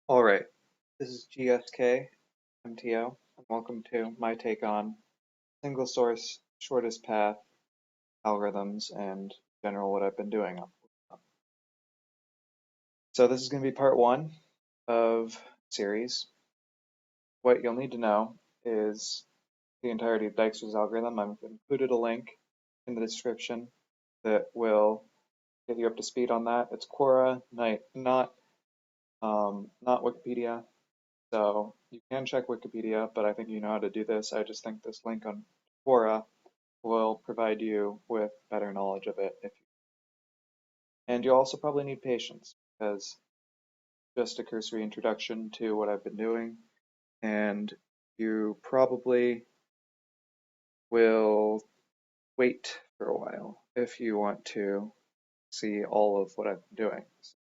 All right, this is gskMTO, and welcome to my take on single source, shortest path, algorithms, and general what I've been doing. So this is going to be part one of series. What you'll need to know is the entirety of Dijkstra's algorithm. I've included a link in the description that will get you up to speed on that. It's quora, not Wikipedia. So you can check Wikipedia, but I think you know how to do this. I just think this link on Quora will provide you with better knowledge of it. And you'll also probably need patience because just a cursory introduction to what I've been doing, and you probably will wait for a while if you want to see all of what I've been doing.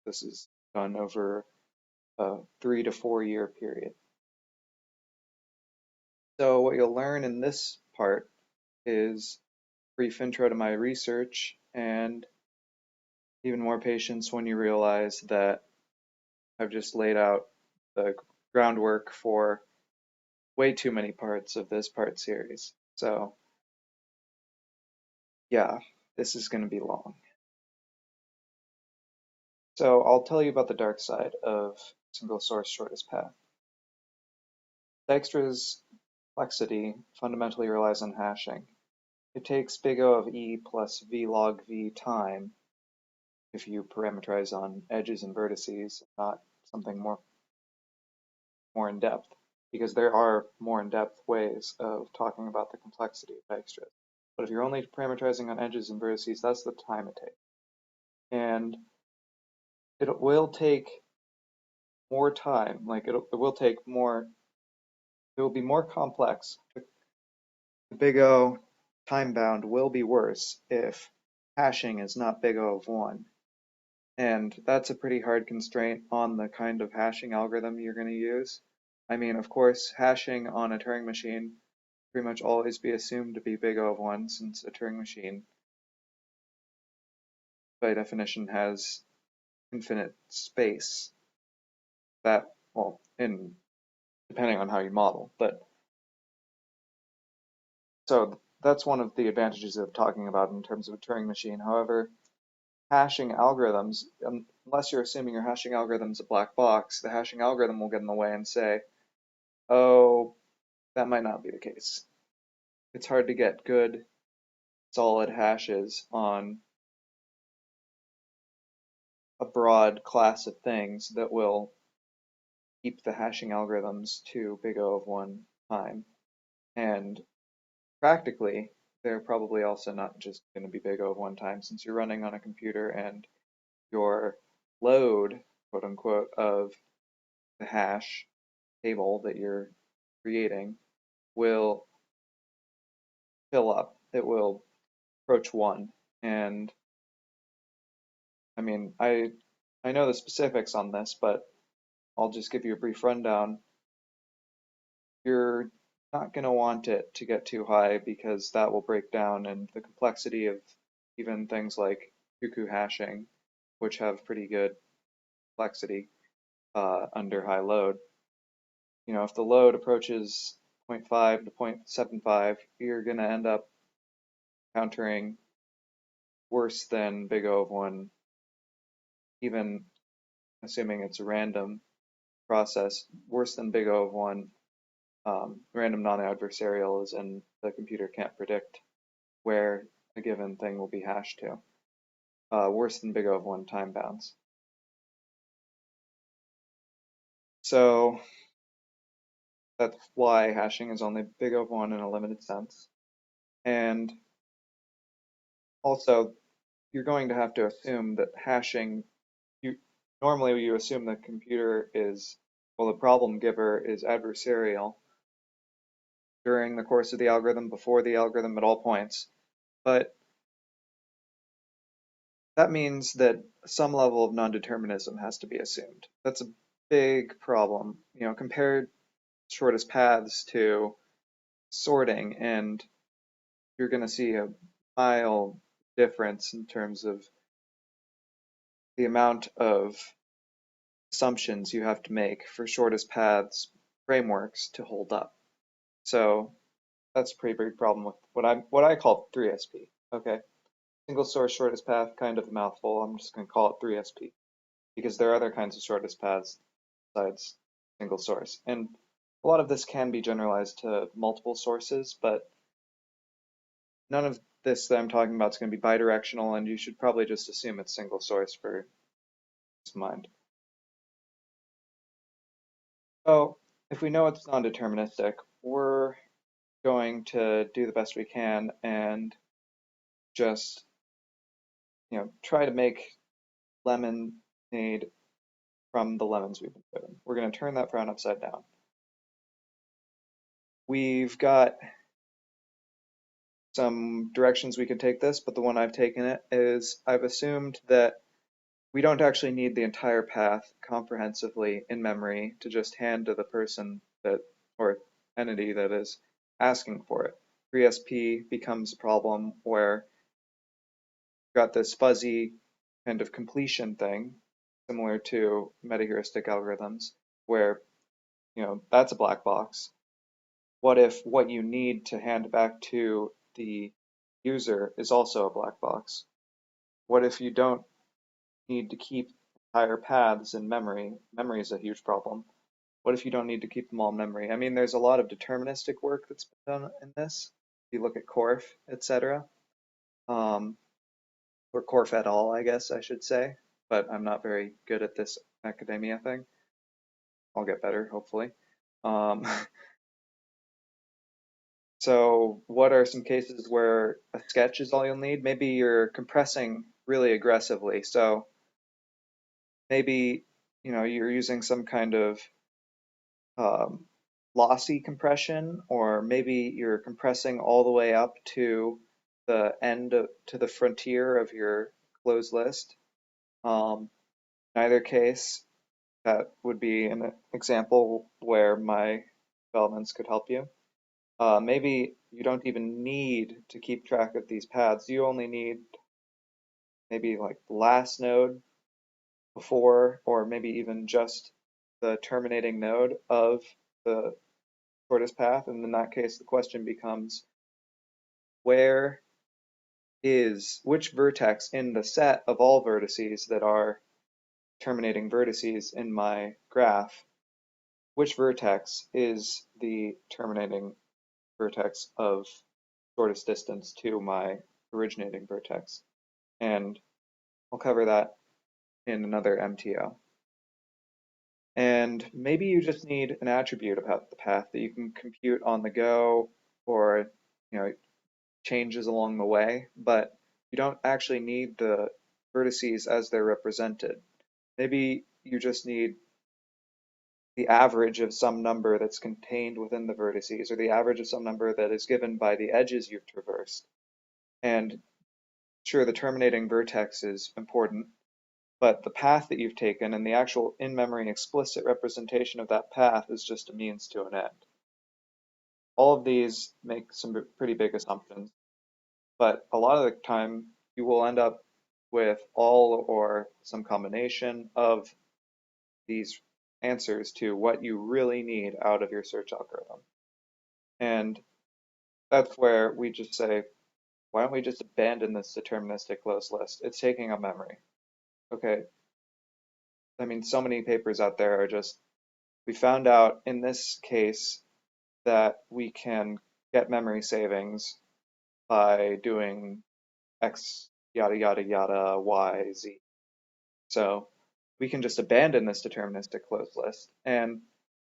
This is done over a 3 to 4 year period. So what you'll learn in this part is brief intro to my research and even more patience when you realize that I've just laid out the groundwork for way too many parts of this part series. So yeah, this is going to be long. So I'll tell you about the dark side of single source shortest path. Dijkstra's complexity fundamentally relies on hashing. It takes big O of E plus V log V time if you parameterize on edges and vertices, not something more in depth, because there are more in depth ways of talking about the complexity of Dijkstra. But if you're only parameterizing on edges and vertices, that's the time it takes. And it will take more time, like it will take more, it will be more complex. The big O time bound will be worse if hashing is not big O of 1. And that's a pretty hard constraint on the kind of hashing algorithm you're going to use. I mean, of course, hashing on a Turing machine pretty much always be assumed to be big O of 1 since a Turing machine, by definition, has infinite space that, well, depending on how you model. But so that's one of the advantages of talking about in terms of a Turing machine. However, hashing algorithms, unless you're assuming your hashing algorithm's a black box, the hashing algorithm will get in the way and say, oh, that might not be the case. It's hard to get good, solid hashes on a broad class of things that will keep the hashing algorithms to big O of 1 time. And practically, they're probably also not just going to be big O of 1 time since you're running on a computer and your load, quote unquote, of the hash table that you're creating will fill up. It will approach 1. And I mean, I know the specifics on this, but I'll just give you a brief rundown. You're not going to want it to get too high because that will break down, and the complexity of even things like cuckoo hashing, which have pretty good complexity under high load. You know, if the load approaches 0.5 to 0.75, you're going to end up encountering worse than big O of 1, even assuming it's a random process, worse than big O of 1. Random non-adversarial is in the computer can't predict where a given thing will be hashed to. Worse than big O of 1 time bounds. So that's why hashing is only big O of 1 in a limited sense. And also, you're going to have to assume that hashing, normally you assume the computer is, well, the problem giver is adversarial during the course of the algorithm, before the algorithm, at all points. But that means that some level of non-determinism has to be assumed. That's a big problem. You know, compared shortest paths to sorting, and you're going to see a mild difference in terms of the amount of assumptions you have to make for shortest paths frameworks to hold up. So that's a pretty big problem with what I call 3SP. Okay, single source shortest path, kind of a mouthful. I'm just going to call it 3SP because there are other kinds of shortest paths besides single source. And a lot of this can be generalized to multiple sources, but none of this that I'm talking about is going to be bidirectional, and you should probably just assume it's single source for peace of mind. So if we know it's non-deterministic, we're going to do the best we can and just, try to make lemonade from the lemons we've been given. We're going to turn that frown upside down. We've got some directions we could take this, but the one I've taken it is I've assumed that we don't actually need the entire path comprehensively in memory to just hand to the person that, or entity that is asking for it. 3SP becomes a problem where you've got this fuzzy kind of completion thing, similar to metaheuristic algorithms, where, that's a black box. What if what you need to hand back to the user is also a black box? What if you don't need to keep entire paths in memory? Memory is a huge problem. What if you don't need to keep them all in memory? I mean, there's a lot of deterministic work that's been done in this. If you look at Korf, etc., um, or Korf et al., I guess I should say, but I'm not very good at this academia thing. I'll get better, hopefully. Um, So what are some cases where a sketch is all you'll need? Maybe you're compressing really aggressively. So maybe, you're using some kind of um, lossy compression, or maybe you're compressing all the way up to the to the frontier of your closed list. Um, in either case, that would be an example where my developments could help you. Maybe you don't even need to keep track of these paths. You only need maybe like the last node before, or maybe even just the terminating node of the shortest path. And in that case, the question becomes, where is which vertex in the set of all vertices that are terminating vertices in my graph, which vertex is the terminating vertex of shortest distance to my originating vertex? And I'll cover that in another MTO. And maybe you just need an attribute about the path that you can compute on the go, or changes along the way, but you don't actually need the vertices as they're represented. Maybe you just need the average of some number that's contained within the vertices, or the average of some number that is given by the edges you've traversed. And sure, the terminating vertex is important, but the path that you've taken and the actual in-memory explicit representation of that path is just a means to an end. All of these make some pretty big assumptions, but a lot of the time you will end up with all or some combination of these answers to what you really need out of your search algorithm. And that's where we just say, why don't we just abandon this deterministic closed list? It's taking up memory. Okay, I mean, so many papers out there are just, we found out in this case that we can get memory savings by doing X yada yada yada Y Z. So we can just abandon this deterministic closed list and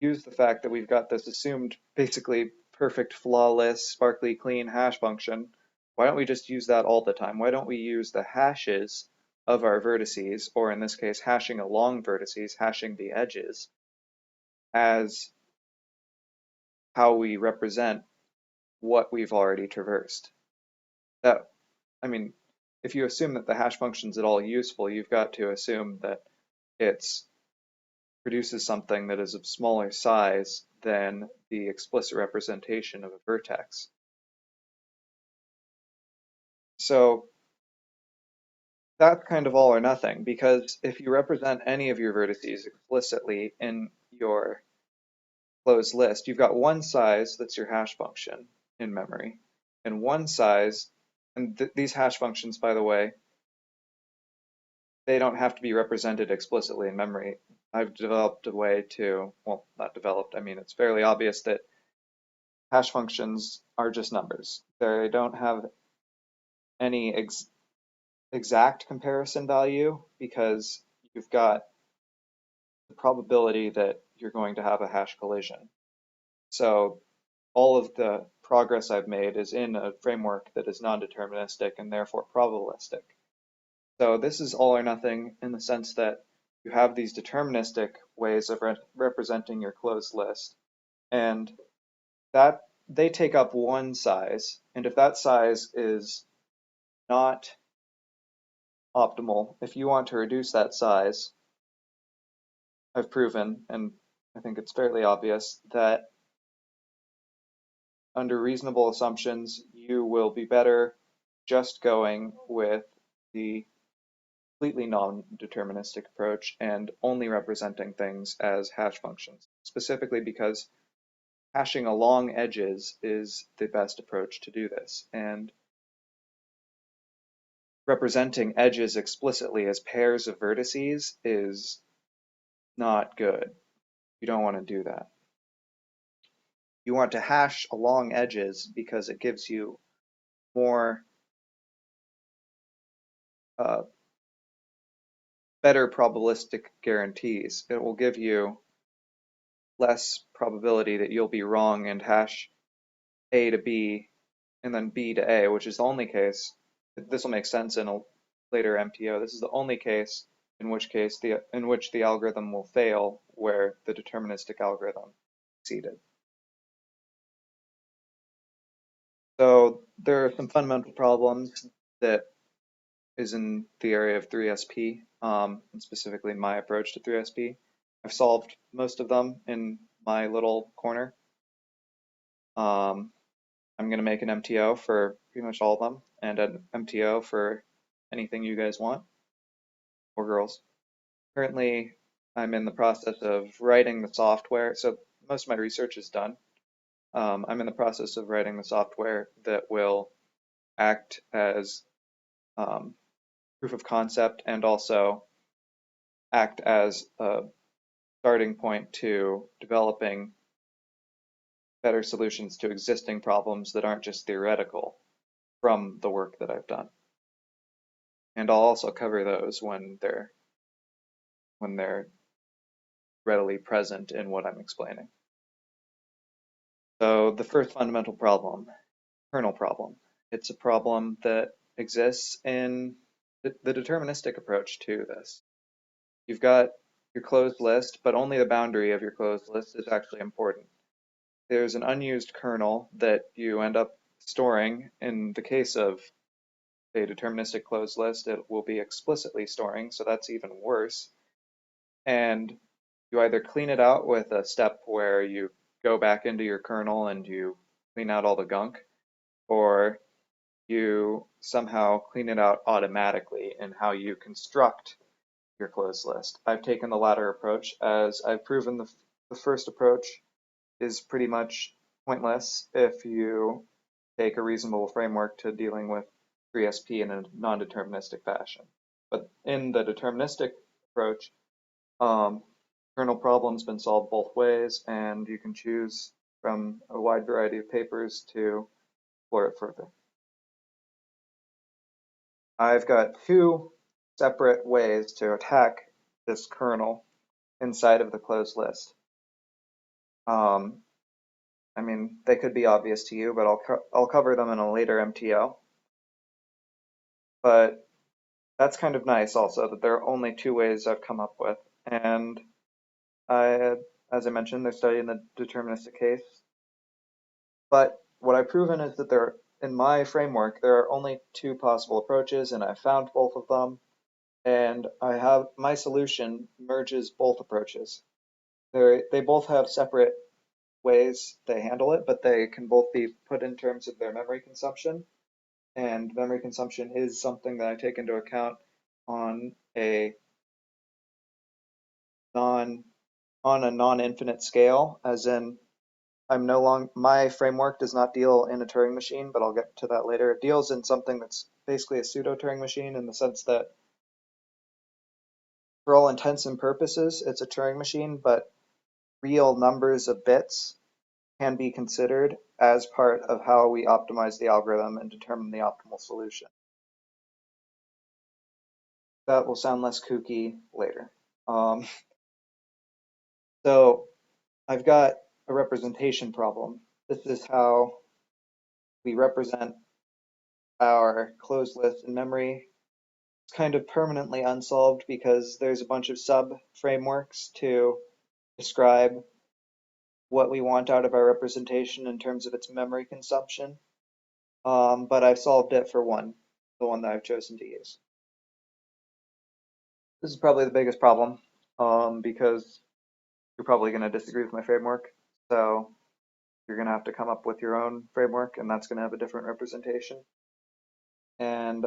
use the fact that we've got this assumed basically perfect, flawless, sparkly, clean hash function. Why don't we just use that all the time? Why don't we use the hashes of our vertices, or in this case, hashing along vertices, hashing the edges, as how we represent what we've already traversed? That, I mean, if you assume that the hash function's at all useful, you've got to assume that it's produces something that is of smaller size than the explicit representation of a vertex. So that's kind of all or nothing, because if you represent any of your vertices explicitly in your closed list, you've got one size that's your hash function in memory, and one size, and these hash functions, by the way, they don't have to be represented explicitly in memory. I've developed a way to, well, not developed, I mean, it's fairly obvious that hash functions are just numbers. They don't have any exact comparison value because you've got the probability that you're going to have a hash collision. So all of the progress I've made is in a framework that is non-deterministic and therefore probabilistic. So this is all or nothing in the sense that you have these deterministic ways of representing your closed list, and that they take up one size, and if that size is not optimal, if you want to reduce that size, I've proven, and I think it's fairly obvious, that under reasonable assumptions, you will be better just going with the completely non-deterministic approach and only representing things as hash functions, specifically because hashing along edges is the best approach to do this. And representing edges explicitly as pairs of vertices is not good. You don't want to do that. You want to hash along edges because it gives you more better probabilistic guarantees. It will give you less probability that you'll be wrong and hash A to B and then B to A, which is the only case. This will make sense in a later MTO. This is the only case in which the algorithm will fail where the deterministic algorithm succeeded. So there are some fundamental problems that is in the area of 3SP, and specifically my approach to 3SP. I've solved most of them in my little corner. I'm going to make an MTO for pretty much all of them, and an MTO for anything you guys want, or girls. Currently, I'm in the process of writing the software, so most of my research is done. I'm in the process of writing the software that will act as proof of concept and also act as a starting point to developing better solutions to existing problems that aren't just theoretical from the work that I've done. And I'll also cover those when they're readily present in what I'm explaining. So the first fundamental problem, kernel problem. It's a problem that exists in the deterministic approach to this. You've got your closed list, but only the boundary of your closed list is actually important. There's an unused kernel that you end up storing. In the case of a deterministic closed list, it will be explicitly storing, so that's even worse. And you either clean it out with a step where you go back into your kernel and you clean out all the gunk, or you somehow clean it out automatically in how you construct your closed list. I've taken the latter approach, as I've proven the first approach is pretty much pointless if you take a reasonable framework to dealing with 3SP in a non-deterministic fashion. But in the deterministic approach, kernel problem's been solved both ways, and you can choose from a wide variety of papers to explore it further. I've got two separate ways to attack this kernel inside of the closed list. I mean, they could be obvious to you, but I'll cover them in a later MTO. But that's kind of nice also that there are only two ways I've come up with, and as I mentioned, they're studied in the deterministic case. But what I've proven is that in my framework, there are only two possible approaches, and I found both of them. And my solution merges both approaches. They both have separate ways they handle it, but they can both be put in terms of their memory consumption. And memory consumption is something that I take into account on a non-infinite scale, as in my framework does not deal in a Turing machine, but I'll get to that later. It deals in something that's basically a pseudo Turing machine in the sense that for all intents and purposes, it's a Turing machine, but real numbers of bits can be considered as part of how we optimize the algorithm and determine the optimal solution. That will sound less kooky later. So I've got a representation problem. This is how we represent our closed list in memory. It's kind of permanently unsolved because there's a bunch of sub-frameworks to describe what we want out of our representation in terms of its memory consumption. But I've solved it for the one that I've chosen to use. This is probably the biggest problem because you're probably going to disagree with my framework. So you're going to have to come up with your own framework, and that's going to have a different representation. And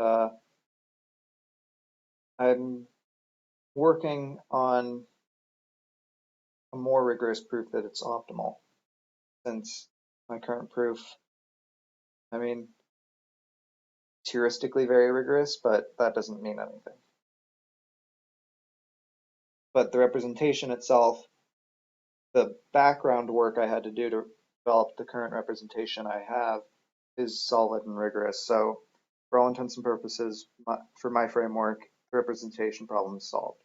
I'm working on a more rigorous proof that it's optimal, since my current proof, I mean, it's heuristically very rigorous, but that doesn't mean anything. But the representation itself, the background work I had to do to develop the current representation I have is solid and rigorous. So for all intents and purposes, for my framework, the representation problem is solved.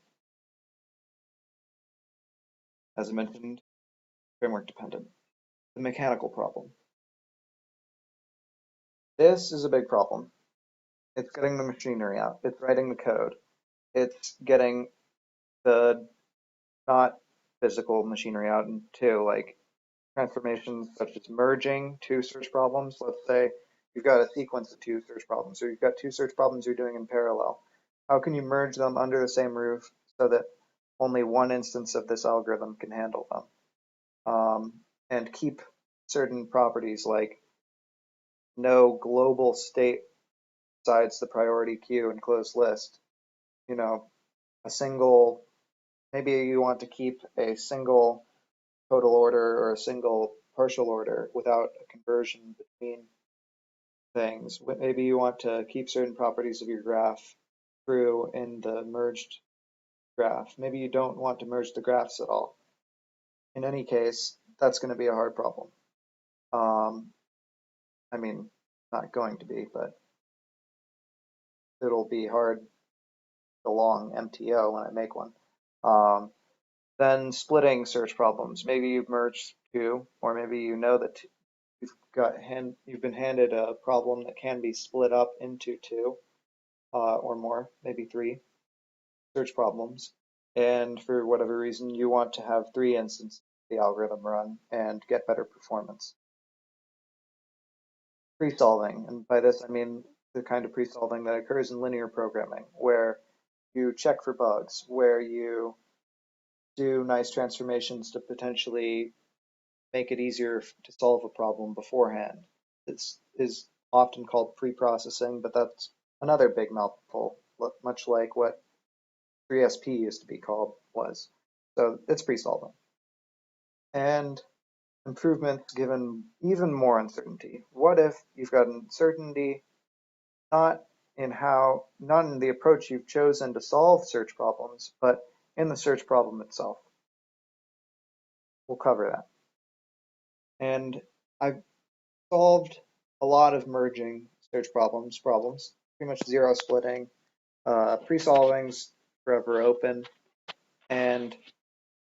As I mentioned, framework dependent. The mechanical problem. This is a big problem. It's getting the machinery out. It's writing the code. It's getting the not physical machinery out into like transformations such as merging two search problems. Let's say you've got a sequence of two search problems, or you've got two search problems you're doing in parallel. How can you merge them under the same roof so that only one instance of this algorithm can handle them? And keep certain properties like no global state besides the priority queue and closed list. You know, a single, maybe you want to keep a single total order or a single partial order without a conversion between things. Maybe you want to keep certain properties of your graph true in the merged graph. Maybe you don't want to merge the graphs at all. In any case, that's going to be a hard problem. I mean, not going to be, but it'll be hard, the long MTO when I make one. Then splitting search problems. Maybe you've merged two, or maybe you know that you've been handed a problem that can be split up into two or more, maybe three search problems. And for whatever reason, you want to have three instances of the algorithm run and get better performance. Pre-solving, and by this I mean the kind of pre-solving that occurs in linear programming, where you check for bugs, where you do nice transformations to potentially make it easier to solve a problem beforehand. This is often called pre-processing, but that's another big mouthful, much like what 3SP used to be called was. So it's pre-solving. And improvements given even more uncertainty. What if you've got uncertainty not not in the approach you've chosen to solve search problems, but in the search problem itself? We'll cover that. And I've solved a lot of merging search problems, pretty much zero splitting, pre-solving's forever open, and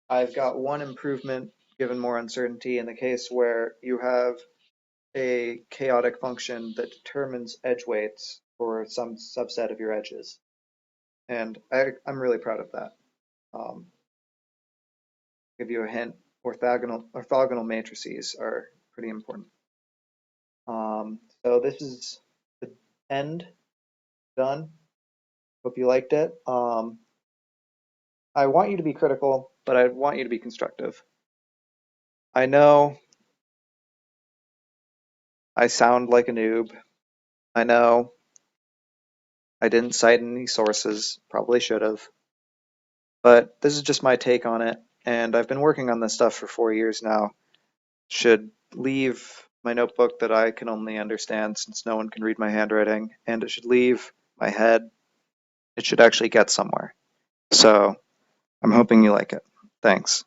I've got one improvement given more uncertainty in the case where you have a chaotic function that determines edge weights for some subset of your edges. And I'm really proud of that. Give you a hint, orthogonal matrices are pretty important. So this is the end, done. Hope you liked it. I want you to be critical, but I want you to be constructive. I know I sound like a noob. I know I didn't cite any sources, probably should have. But this is just my take on it, and I've been working on this stuff for 4 years now. Should leave my notebook that I can only understand since no one can read my handwriting, and it should leave my head. It should actually get somewhere. So I'm hoping you like it. Thanks.